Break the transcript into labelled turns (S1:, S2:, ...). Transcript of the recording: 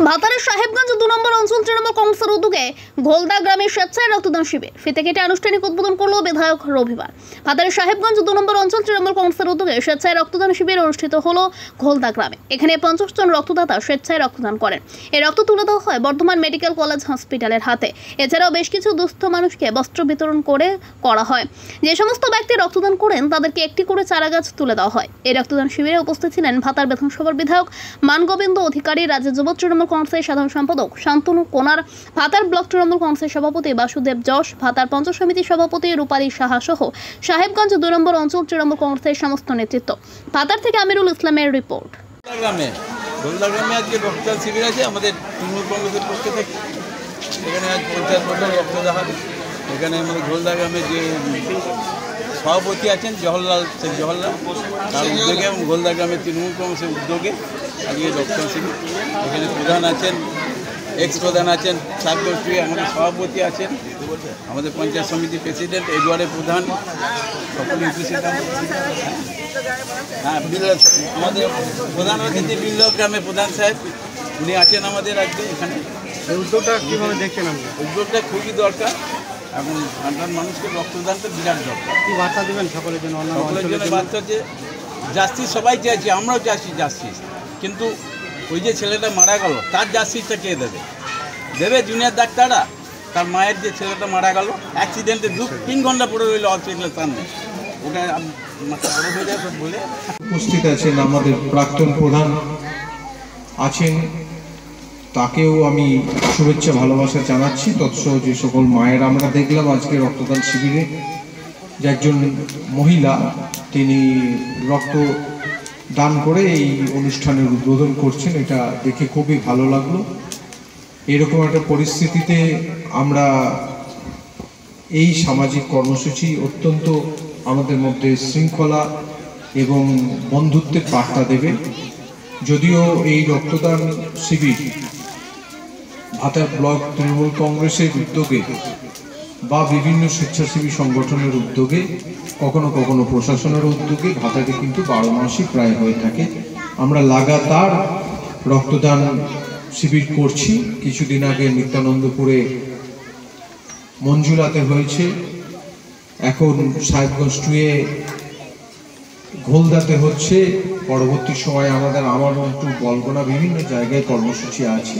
S1: ভাতারের সাহেবগঞ্জ 2 নম্বর অঞ্চল তৃণমূল কংগ্রেসের উদ্যোগে ঘোলদা গ্রামে স্বেচ্ছায় রক্তদান শিবির ফিতে কেটে আনুষ্ঠানিক উদ্বোধন করল বিধায়ক রবিবার। ভাতারের সাহেবগঞ্জ 2 নম্বর অঞ্চল তৃণমূল কংগ্রেসের উদ্যোগে স্বেচ্ছায় রক্তদান শিবির অনুষ্ঠিত হলো ঘোলদা গ্রামে। এখানে 50 জন রক্তদাতা স্বেচ্ছায় রক্তদান করেন। এই রক্ত তুলে দেওয়া হয় বর্ধমান মেডিকেল কলেজ হসপিটালের হাতে। এছাড়াও বেশ কিছু দুস্থ মানুষকে বস্ত্র বিতরণ করা হয়। যে সমস্ত ব্যক্তি রক্তদান করেন তাদেরকে একটি করে চারা গাছ তুলে দেওয়া হয়। এই রক্তদান শিবিরে উপস্থিত ছিলেন ভাতার বিধানসভার বিধায়ক মানগোবিন্দ অধিকারী, রাজ্য যুব তৃণমূল কংগ্রেসের সাধারণ সম্পাদক শান্তনু কোনার, ভাতার ব্লক তৃণমূল কংগ্রেসের সভাপতি বাসুদেব যশ, ভাতার পঞ্চায়েত সমিতির সভাপতি রূপালী সাহা সহ সাহেবগঞ্জ 2 নম্বর অঞ্চল তৃণমূল কংগ্রেসের সমস্ত নেতৃত্ব। ভাতার থেকে আমিরুল ইসলামের রিপোর্ট।
S2: ঘোলদা গ্রামে আজকে রক্তদান শিবির আছে আমাদের তৃণমূল কংগ্রেসের পক্ষ থেকে। এখানে আজ 50 বছর রক্তদান। এখানে আমাদের ঘোলদা গ্রামে যে সভাপতি আছেন জওহরলাল তার উদ্যোগে এবং ঘোলদা গ্রামের তৃণমূল কংগ্রেসের উদ্যোগে আজকে রক্তদান শিবির। এখানে প্রধান আছেন, এক্স প্রধান আছেন, সাতগোষ্ঠী আমাদের সভাপতি আছেন, আমাদের পঞ্চায়েত সমিতির প্রেসিডেন্ট, এই ওয়ার্ডের প্রধান, সকলেই উপস্থিত। হ্যাঁ, আমাদের প্রধান অতিথি বিল্লভ গ্রামের প্রধান সাহেব উনি আছেন আমাদের আজকে এখানে।
S3: এই উদ্যোগটা কীভাবে দেখছেন আপনি?
S2: উদ্যোগটা খুবই দরকার। এখন সাধারণ মানুষকে রক্তদানটা বিরাট দরকার।
S3: কী বার্তা দেবেন সকলের জন্য?
S2: সকলের জন্য বার্তা যে জাস্টিস সবাই চাইছি, আমরাও চাইছি জাস্টিস, কিন্তু ওই যে ছেলেটা মারা গেল তার জাস্টিসটা কে দেবে জুনিয়র ডাক্তাররা? তার মায়ের যে ছেলেটা মারা গেল অ্যাক্সিডেন্টে 2-3 ঘন্টা পড়ে রইল হসপিটালের সামনে, ওটা মাথা বড় হয়ে যায় সব বলে।
S4: উপস্থিত আছেন আমাদের প্রাক্তন প্রধান আছেন, তাকেও আমি শুভেচ্ছা ভালোবাসা জানাচ্ছি। তৎসহ যে সকল মায়ের আমরা দেখলাম আজকে রক্তদান শিবিরে, যে একজন মহিলা তিনি রক্ত দান করে এই অনুষ্ঠানের উদ্বোধন করছেন, এটা দেখে খুবই ভালো লাগলো। এরকম একটা পরিস্থিতিতে আমরা এই সামাজিক কর্মসূচি অত্যন্ত আমাদের মধ্যে শৃঙ্খলা এবং বন্ধুত্বের বার্তা দেবে। যদিও এই রক্তদান শিবির ভাতার ব্লক তৃণমূল কংগ্রেসের উদ্যোগে বা বিভিন্ন স্বেচ্ছাসেবী সংগঠনের উদ্যোগে, কখনো কখনো প্রশাসনের উদ্যোগে ভাতারে কিন্তু 12 মাসই প্রায় হয়ে থাকে। আমরা লাগাতার রক্তদান শিবির করছি। কিছুদিন আগে নিত্যানন্দপুরে মঞ্জুলাতে হয়েছে, এখন সাহেবগঞ্জ 2-এ ঘোলদাতে হচ্ছে। পরবর্তী সময়ে আমাদের আমার মন্টু বলগোনা বিভিন্ন জায়গায় কর্মসূচি আছে।